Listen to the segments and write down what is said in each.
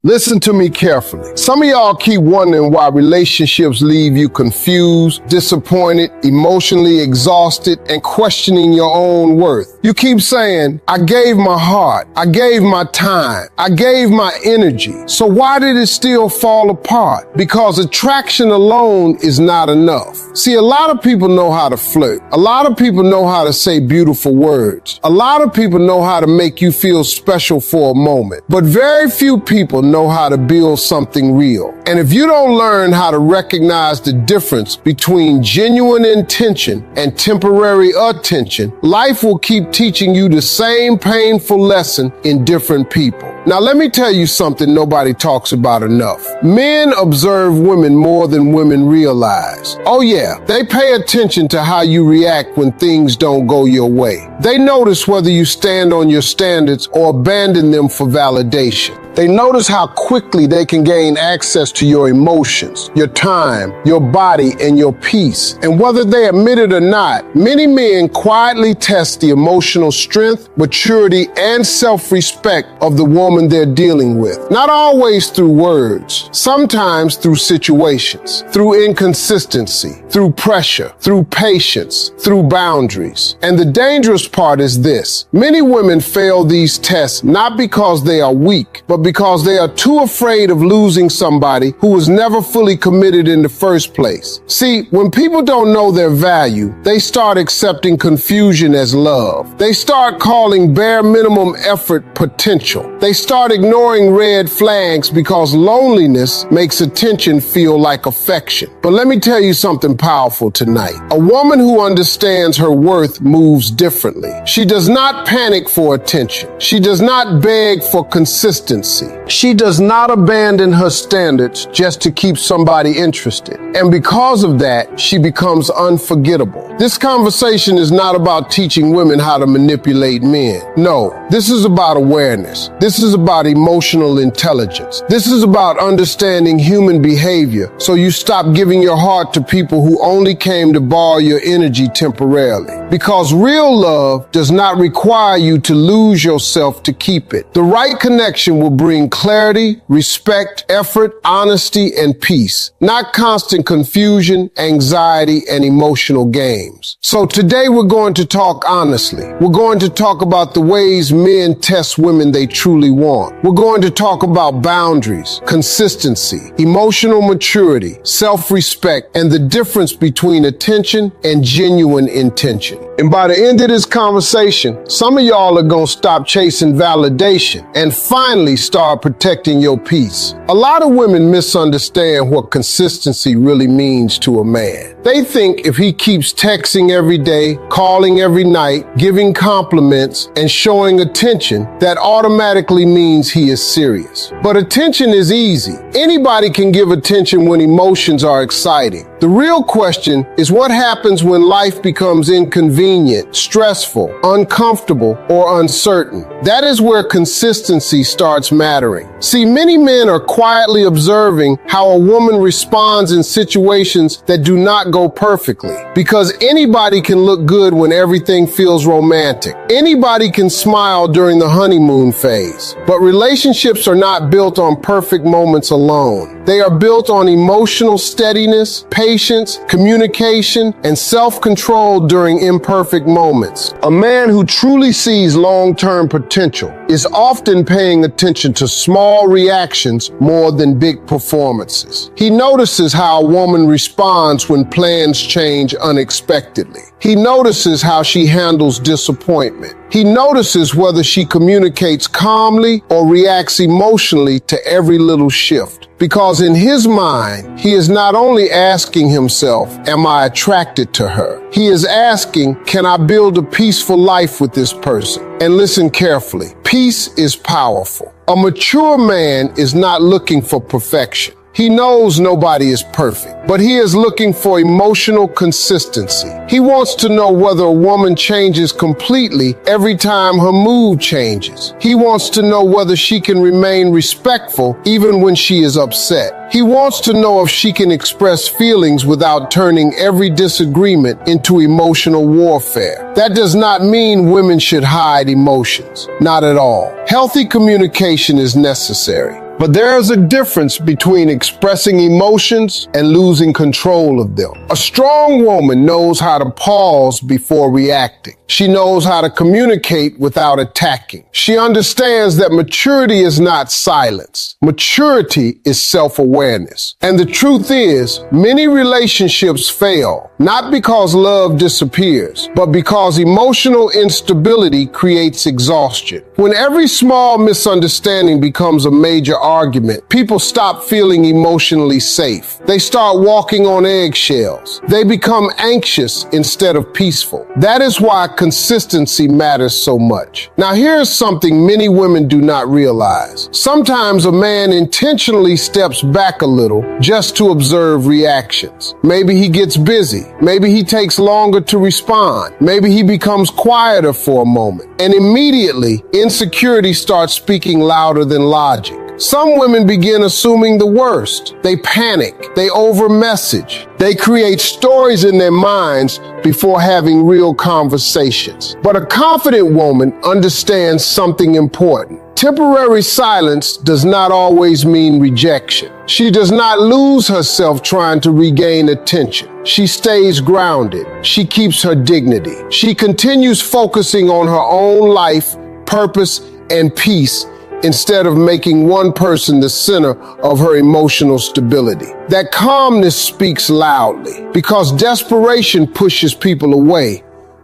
Listen to me carefully. Some of y'all keep wondering why relationships leave you confused, disappointed, emotionally exhausted, and questioning your own worth. You keep saying, I gave my heart, I gave my time, I gave my energy. So why did it still fall apart? Because attraction alone is not enough. See, a lot of people know how to flirt. A lot of people know how to say beautiful words. A lot of people know how to make you feel special for a moment. But very few people know how to build something real. And if you don't learn how to recognize the difference between genuine intention and temporary attention, life will keep teaching you the same painful lesson in different people. Now, let me tell you something nobody talks about enough. Men observe women more than women realize. Oh yeah, they pay attention to how you react when things don't go your way. They notice whether you stand on your standards or abandon them for validation. They notice how quickly they can gain access to your emotions, your time, your body, and your peace. And whether they admit it or not, many men quietly test the emotional strength, maturity, and self-respect of the woman they're dealing with. Not always through words, sometimes through situations, through inconsistency, through pressure, through patience, through boundaries. And the dangerous part is this: many women fail these tests not because they are weak, but because they are too afraid of losing somebody who was never fully committed in the first place. See, when people don't know their value, they start accepting confusion as love. They start calling bare minimum effort potential. They start ignoring red flags because loneliness makes attention feel like affection. But let me tell you something powerful tonight. A woman who understands her worth moves differently. She does not panic for attention. She does not beg for consistency. She does not abandon her standards just to keep somebody interested. And because of that, she becomes unforgettable. This conversation is not about teaching women how to manipulate men. No, this is about awareness. This is about emotional intelligence. This is about understanding human behavior so you stop giving your heart to people who only came to borrow your energy temporarily. Because real love does not require you to lose yourself to keep it. The right connection will bring clarity, respect, effort, honesty, and peace, not constant confusion, anxiety, and emotional games. So today we're going to talk honestly. We're going to talk about the ways men test women they truly want. We're going to talk about boundaries, consistency, emotional maturity, self-respect, and the difference between attention and genuine intention. And by the end of this conversation, some of y'all are gonna stop chasing validation and finally start protecting your peace. A lot of women misunderstand what consistency really means to a man. They think if he keeps texting every day, calling every night, giving compliments, and showing attention, that automatically means he is serious. But attention is easy. Anybody can give attention when emotions are exciting. The real question is what happens when life becomes inconvenient, stressful, uncomfortable, or uncertain. That is where consistency starts mattering. See, many men are quietly observing how a woman responds in situations that do not go perfectly. Because anybody can look good when everything feels romantic. Anybody can smile during the honeymoon phase. But relationships are not built on perfect moments alone. They are built on emotional steadiness, patience, communication, and self-control during imperfect moments. A man who truly sees long-term potential is often paying attention to small reactions more than big performances. He notices how a woman responds when plans change unexpectedly. He notices how she handles disappointment. He notices whether she communicates calmly or reacts emotionally to every little shift. Because in his mind, he is not only asking himself, am I attracted to her? He is asking, can I build a peaceful life with this person? And listen carefully, peace is powerful. A mature man is not looking for perfection. He knows nobody is perfect. but he is looking for emotional consistency. He wants to know whether a woman changes completely every time her mood changes. He wants to know whether she can remain respectful even when she is upset. He wants to know if she can express feelings without turning every disagreement into emotional warfare. That does not mean women should hide emotions. Not at all. Healthy communication is necessary. But there is a difference between expressing emotions and losing control of them. A strong woman knows how to pause before reacting. She knows how to communicate without attacking. She understands that maturity is not silence. Maturity is self-awareness. And the truth is, many relationships fail, not because love disappears, but because emotional instability creates exhaustion. When every small misunderstanding becomes a major argument, people stop feeling emotionally safe. They start walking on eggshells. They become anxious instead of peaceful. That is why consistency matters so much. Now, here's something many women do not realize. Sometimes a man intentionally steps back a little just to observe reactions. Maybe he gets busy. Maybe he takes longer to respond. Maybe he becomes quieter for a moment. And immediately, insecurity starts speaking louder than logic. Some women begin assuming the worst. They panic. They over-message. They create stories in their minds before having real conversations. But a confident woman understands something important. Temporary silence does not always mean rejection. She does not lose herself trying to regain attention. She stays grounded. She keeps her dignity. She continues focusing on her own life, purpose, and peace, instead of making one person the center of her emotional stability. That calmness speaks loudly because desperation pushes people away,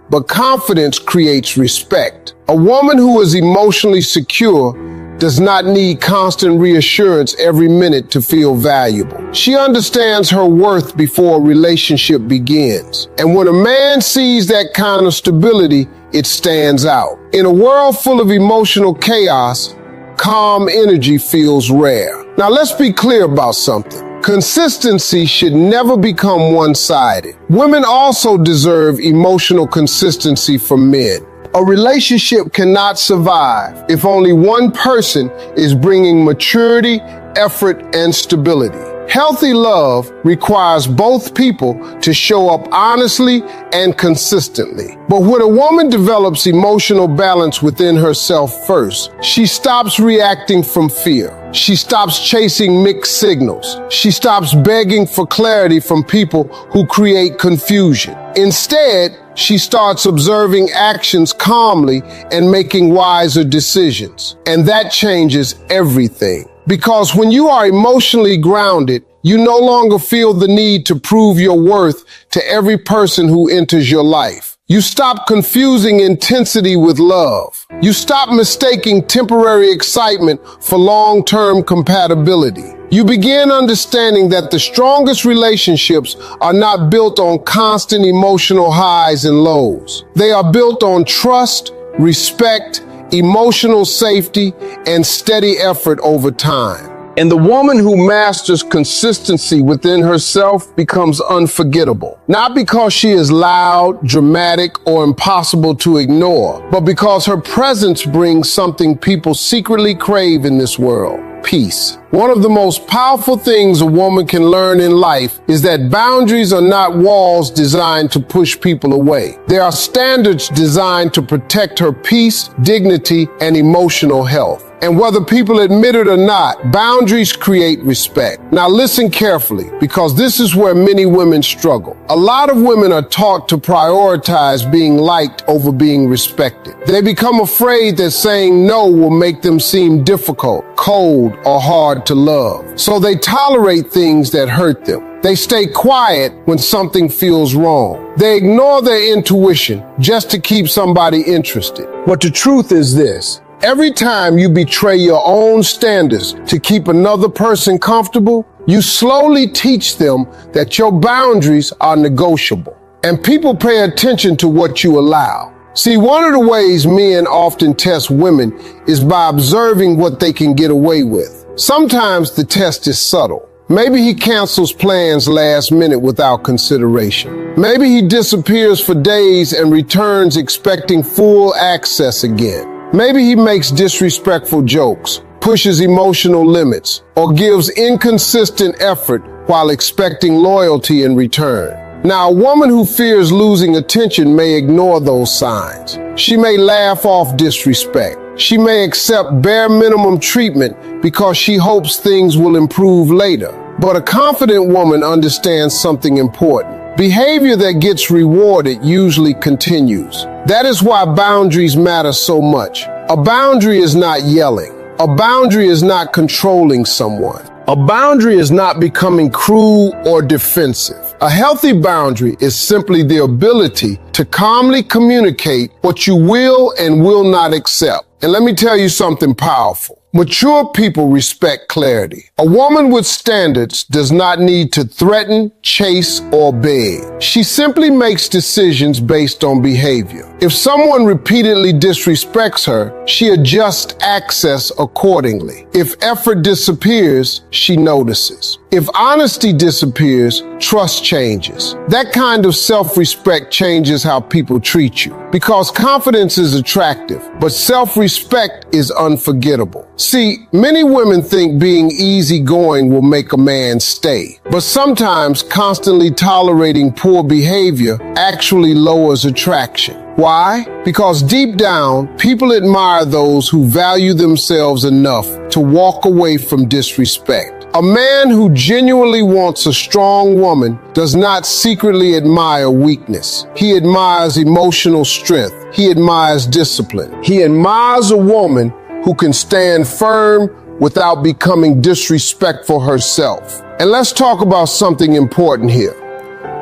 but confidence creates respect. A woman who is emotionally secure does not need constant reassurance every minute to feel valuable. She understands her worth before a relationship begins. And when a man sees that kind of stability, it stands out. In a world full of emotional chaos, calm energy feels rare. Now let's be clear about something. Consistency should never become one-sided. Women also deserve emotional consistency from men. A relationship cannot survive if only one person is bringing maturity, effort, and stability. Healthy love requires both people to show up honestly and consistently. But when a woman develops emotional balance within herself first, she stops reacting from fear. She stops chasing mixed signals. She stops begging for clarity from people who create confusion. Instead, she starts observing actions calmly and making wiser decisions. And that changes everything. Because when you are emotionally grounded, you no longer feel the need to prove your worth to every person who enters your life. You stop confusing intensity with love. You stop mistaking temporary excitement for long-term compatibility. You begin understanding that the strongest relationships are not built on constant emotional highs and lows. They are built on trust, respect, emotional safety, and steady effort over time. And the woman who masters consistency within herself becomes unforgettable. Not because she is loud, dramatic, or impossible to ignore, but because her presence brings something people secretly crave in this world: peace. One of the most powerful things a woman can learn in life is that boundaries are not walls designed to push people away. They are standards designed to protect her peace, dignity, and emotional health. And whether people admit it or not, boundaries create respect. Now listen carefully, because this is where many women struggle. A lot of women are taught to prioritize being liked over being respected. They become afraid that saying no will make them seem difficult, cold, or hard to love. So they tolerate things that hurt them. They stay quiet when something feels wrong. They ignore their intuition just to keep somebody interested. But the truth is this: every time you betray your own standards to keep another person comfortable, you slowly teach them that your boundaries are negotiable. And people pay attention to what you allow. See, one of the ways men often test women is by observing what they can get away with. Sometimes the test is subtle. Maybe he cancels plans last minute without consideration. Maybe he disappears for days and returns expecting full access again. Maybe he makes disrespectful jokes, pushes emotional limits, or gives inconsistent effort while expecting loyalty in return. Now, a woman who fears losing attention may ignore those signs. She may laugh off disrespect. She may accept bare minimum treatment because she hopes things will improve later. But a confident woman understands something important. Behavior that gets rewarded usually continues. That is why boundaries matter so much. A boundary is not yelling. A boundary is not controlling someone. A boundary is not becoming cruel or defensive. A healthy boundary is simply the ability to calmly communicate what you will and will not accept. And let me tell you something powerful. Mature people respect clarity. A woman with standards does not need to threaten, chase, or beg. She simply makes decisions based on behavior. If someone repeatedly disrespects her, she adjusts access accordingly. If effort disappears, she notices. If honesty disappears, trust changes. That kind of self-respect changes how people treat you. Because confidence is attractive, but self-respect is unforgettable. See, many women think being easygoing will make a man stay. But sometimes constantly tolerating poor behavior actually lowers attraction. Why? Because deep down, people admire those who value themselves enough to walk away from disrespect. A man who genuinely wants a strong woman does not secretly admire weakness. He admires emotional strength. He admires discipline. He admires a woman who can stand firm without becoming disrespectful herself. And let's talk about something important here.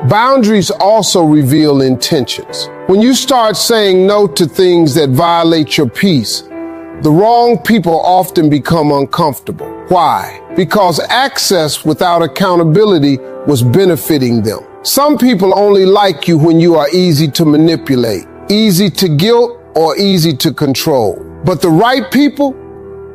Boundaries also reveal intentions. When you start saying no to things that violate your peace, the wrong people often become uncomfortable. Why? Because access without accountability was benefiting them. Some people only like you when you are easy to manipulate, easy to guilt, or easy to control. But the right people,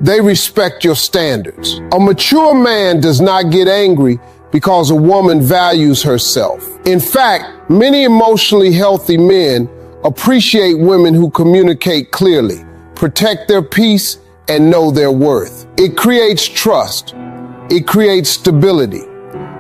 they respect your standards. A mature man does not get angry because a woman values herself. In fact, many emotionally healthy men appreciate women who communicate clearly, protect their peace, and know their worth. It creates trust. It creates stability.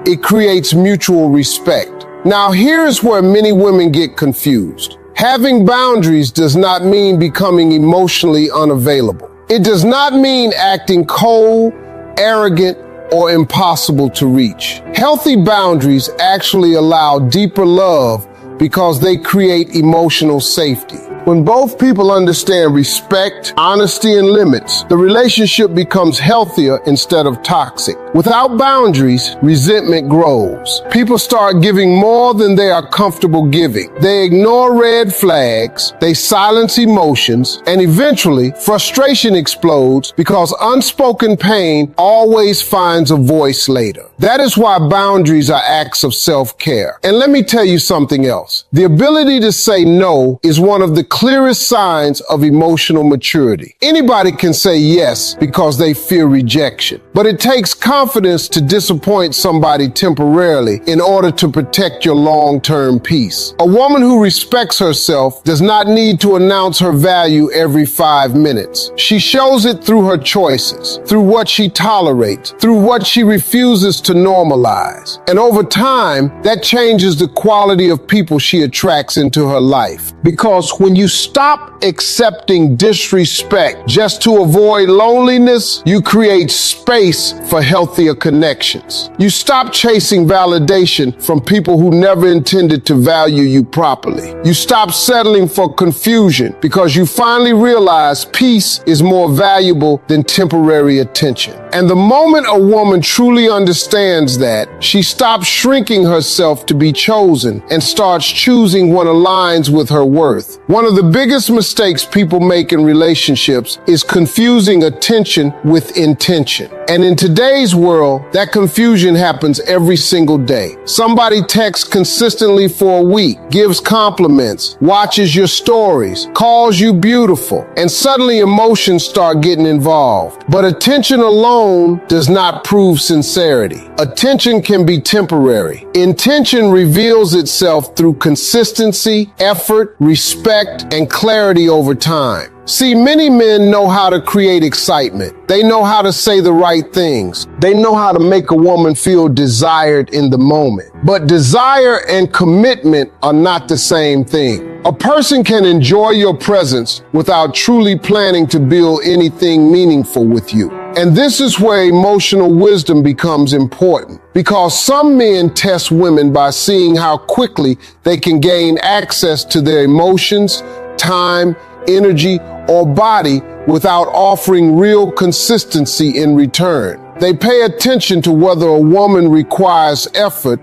It creates mutual respect. Now, here's where many women get confused. Having boundaries does not mean becoming emotionally unavailable. It does not mean acting cold, arrogant, or impossible to reach. Healthy boundaries actually allow deeper love because they create emotional safety. When both people understand respect, honesty, and limits, the relationship becomes healthier instead of toxic. Without boundaries, resentment grows. People start giving more than they are comfortable giving. They ignore red flags, they silence emotions, and eventually frustration explodes because unspoken pain always finds a voice later. That is why boundaries are acts of self-care. And let me tell you something else. The ability to say no is one of the clearest signs of emotional maturity. Anybody can say yes because they fear rejection, but it takes confidence to disappoint somebody temporarily in order to protect your long-term peace. A woman who respects herself does not need to announce her value every 5 minutes. She shows it through her choices, through what she tolerates, through what she refuses to normalize. And over time, that changes the quality of people she attracts into her life. Because when you stop accepting disrespect just to avoid loneliness, you create space for healthier connections. You stop chasing validation from people who never intended to value you properly. You stop settling for confusion because you finally realize peace is more valuable than temporary attention. And the moment a woman truly understands that, she stops shrinking herself to be chosen and starts choosing what aligns with her worth. One of the biggest mistakes people make in relationships is confusing attention with intention. And in today's world, that confusion happens every single day. Somebody texts consistently for a week, gives compliments, watches your stories, calls you beautiful, and suddenly emotions start getting involved. But attention alone does not prove sincerity. Attention can be temporary. Intention reveals itself through consistency, effort, respect, and clarity over time. See, many men know how to create excitement. They know how to say the right things. They know how to make a woman feel desired in the moment. But desire and commitment are not the same thing. A person can enjoy your presence without truly planning to build anything meaningful with you. And this is where emotional wisdom becomes important, because some men test women by seeing how quickly they can gain access to their emotions, time, energy, or body without offering real consistency in return. They pay attention to whether a woman requires effort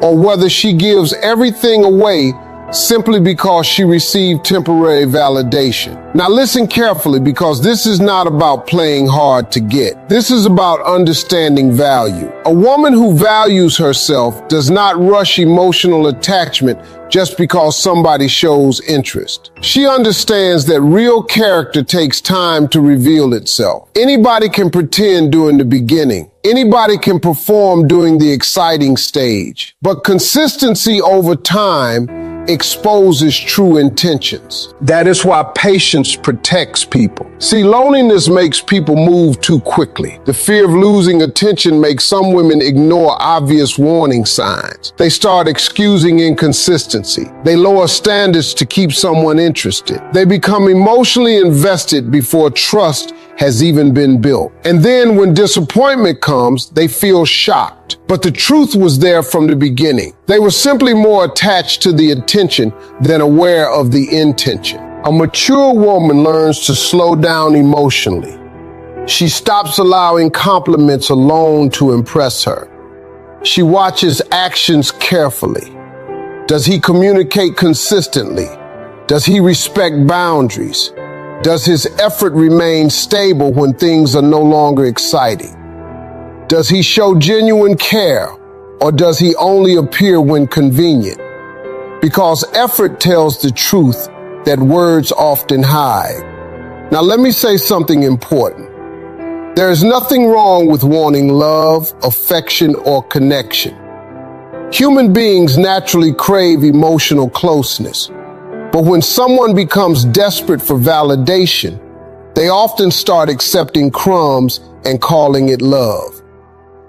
or whether she gives everything away simply because she received temporary validation. Now listen carefully, because this is not about playing hard to get. This is about understanding value. A woman who values herself does not rush emotional attachment just because somebody shows interest. She understands that real character takes time to reveal itself. Anybody can pretend during the beginning. Anybody can perform during the exciting stage. But consistency over time exposes true intentions. That is why patience protects people. See, loneliness makes people move too quickly. The fear of losing attention makes some women ignore obvious warning signs. They start excusing inconsistency. They lower standards to keep someone interested. They become emotionally invested before trust has even been built. And then when disappointment comes, they feel shocked. But the truth was there from the beginning. They were simply more attached to the attention than aware of the intention. A mature woman learns to slow down emotionally. She stops allowing compliments alone to impress her. She watches actions carefully. Does he communicate consistently? Does he respect boundaries? Does his effort remain stable when things are no longer exciting? Does he show genuine care, or does he only appear when convenient? Because effort tells the truth that words often hide. Now let me say something important. There is nothing wrong with wanting love, affection, or connection. Human beings naturally crave emotional closeness. But when someone becomes desperate for validation, they often start accepting crumbs and calling it love.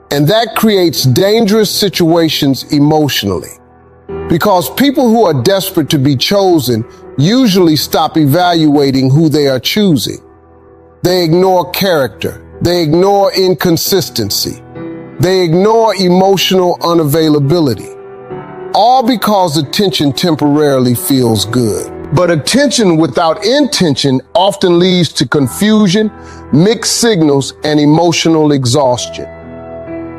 And that creates dangerous situations emotionally. Because people who are desperate to be chosen usually stop evaluating who they are choosing. They ignore character. They ignore inconsistency. They ignore emotional unavailability. All because attention temporarily feels good. But attention without intention often leads to confusion, mixed signals, and emotional exhaustion.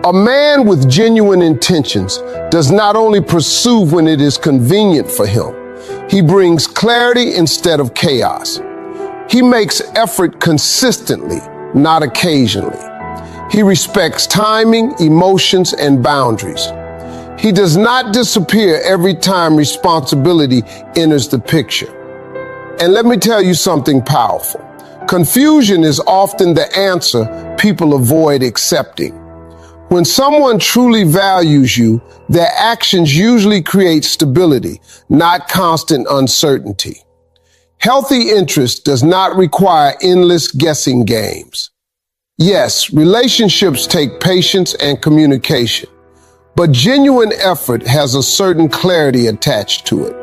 A man with genuine intentions does not only pursue when it is convenient for him, he brings clarity instead of chaos. He makes effort consistently, not occasionally. He respects timing, emotions, and boundaries. He does not disappear every time responsibility enters the picture. And let me tell you something powerful. Confusion is often the answer people avoid accepting. When someone truly values you, their actions usually create stability, not constant uncertainty. Healthy interest does not require endless guessing games. Yes, relationships take patience and communication, but genuine effort has a certain clarity attached to it.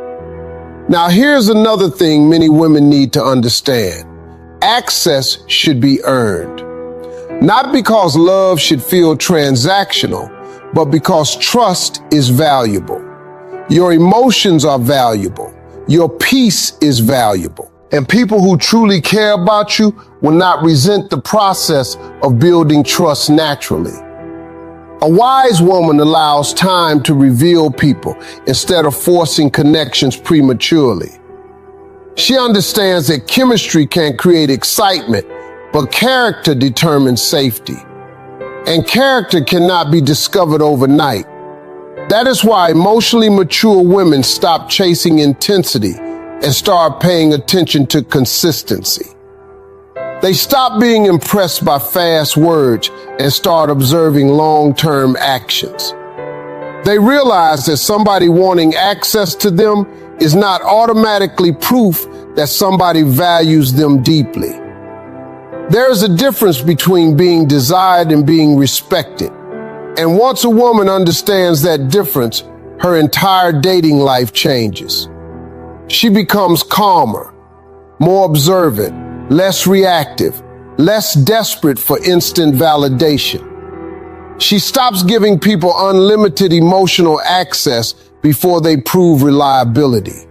Now, here's another thing many women need to understand. Access should be earned. Not because love should feel transactional, but because trust is valuable. Your emotions are valuable. Your peace is valuable. And people who truly care about you will not resent the process of building trust naturally. A wise woman allows time to reveal people instead of forcing connections prematurely. She understands that chemistry can create excitement, but character determines safety. And character cannot be discovered overnight. That is why emotionally mature women stop chasing intensity and start paying attention to consistency. They stop being impressed by fast words and start observing long-term actions. They realize that somebody wanting access to them is not automatically proof that somebody values them deeply. There is a difference between being desired and being respected. And once a woman understands that difference, her entire dating life changes. She becomes calmer, more observant, less reactive, less desperate for instant validation. She stops giving people unlimited emotional access before they prove reliability.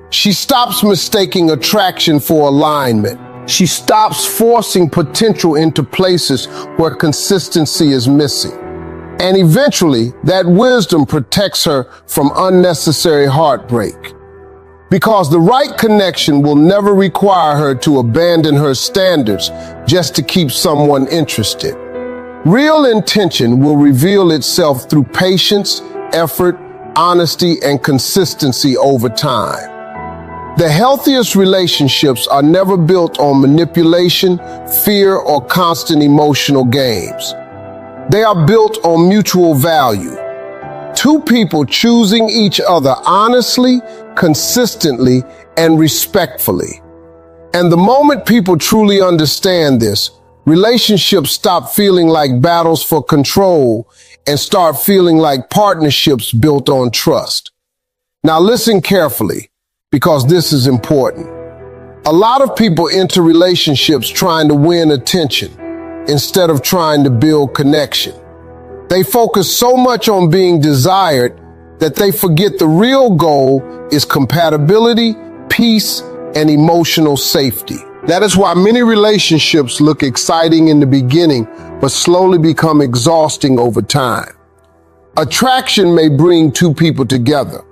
She stops mistaking attraction for alignment. She stops forcing potential into places where consistency is missing. And eventually, that wisdom protects her from unnecessary heartbreak. Because the right connection will never require her to abandon her standards just to keep someone interested. Real intention will reveal itself through patience, effort, honesty, and consistency over time. The healthiest relationships are never built on manipulation, fear, or constant emotional games. They are built on mutual value. Two people choosing each other honestly, consistently, and respectfully. And the moment people truly understand this, relationships stop feeling like battles for control and start feeling like partnerships built on trust. Now listen carefully, because this is important. A lot of people enter relationships trying to win attention instead of trying to build connection. They focus so much on being desired that they forget the real goal is compatibility, peace, and emotional safety. That is why many relationships look exciting in the beginning, but slowly become exhausting over time. Attraction may bring two people together,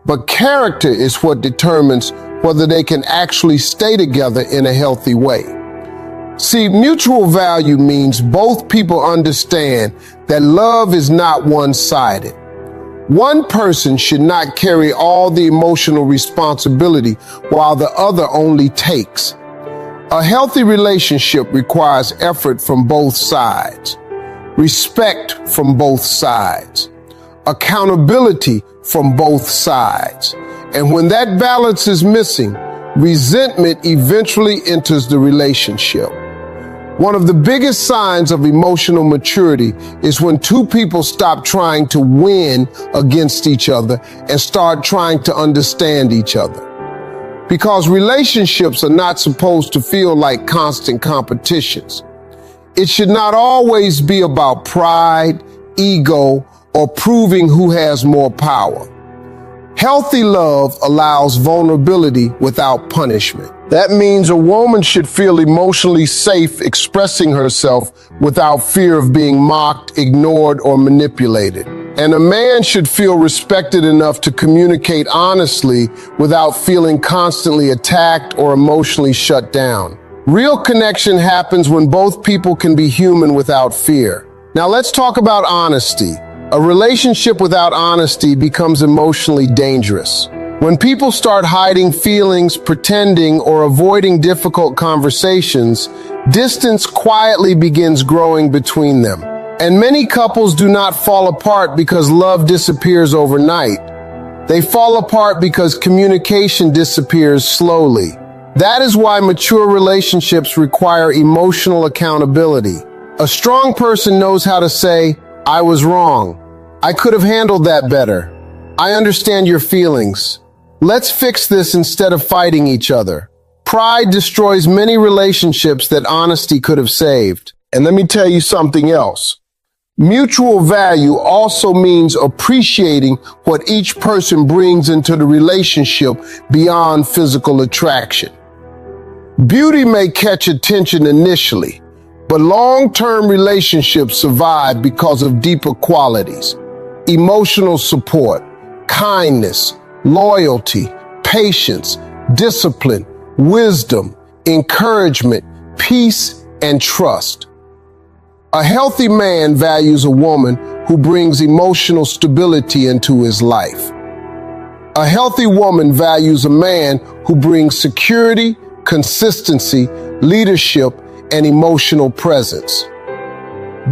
but character is what determines whether they can actually stay together in a healthy way. See, mutual value means both people understand that love is not one-sided. One person should not carry all the emotional responsibility while the other only takes. A healthy relationship requires effort from both sides, respect from both sides, accountability from both sides. And when that balance is missing, resentment eventually enters the relationship. One of the biggest signs of emotional maturity is when two people stop trying to win against each other and start trying to understand each other. Because relationships are not supposed to feel like constant competitions. It should not always be about pride, ego, or proving who has more power. Healthy love allows vulnerability without punishment. That means a woman should feel emotionally safe expressing herself without fear of being mocked, ignored, or manipulated. And a man should feel respected enough to communicate honestly without feeling constantly attacked or emotionally shut down. Real connection happens when both people can be human without fear. Now let's talk about honesty. A relationship without honesty becomes emotionally dangerous. When people start hiding feelings, pretending, or avoiding difficult conversations, distance quietly begins growing between them. And many couples do not fall apart because love disappears overnight. They fall apart because communication disappears slowly. That is why mature relationships require emotional accountability. A strong person knows how to say, "I was wrong. I could have handled that better. I understand your feelings. Let's fix this instead of fighting each other." Pride destroys many relationships that honesty could have saved. And let me tell you something else. Mutual value also means appreciating what each person brings into the relationship beyond physical attraction. Beauty may catch attention initially, but long-term relationships survive because of deeper qualities: emotional support, kindness, loyalty, patience, discipline, wisdom, encouragement, peace, and trust. A healthy man values a woman who brings emotional stability into his life. A healthy woman values a man who brings security, consistency, leadership, and emotional presence.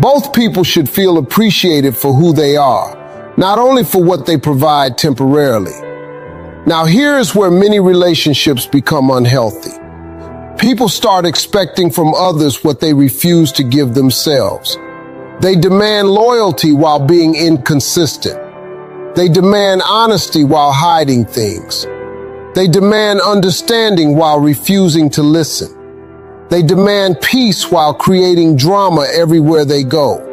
Both people should feel appreciated for who they are, not only for what they provide temporarily. Now, here is where many relationships become unhealthy. People start expecting from others what they refuse to give themselves. They demand loyalty while being inconsistent. They demand honesty while hiding things. They demand understanding while refusing to listen. They demand peace while creating drama everywhere they go.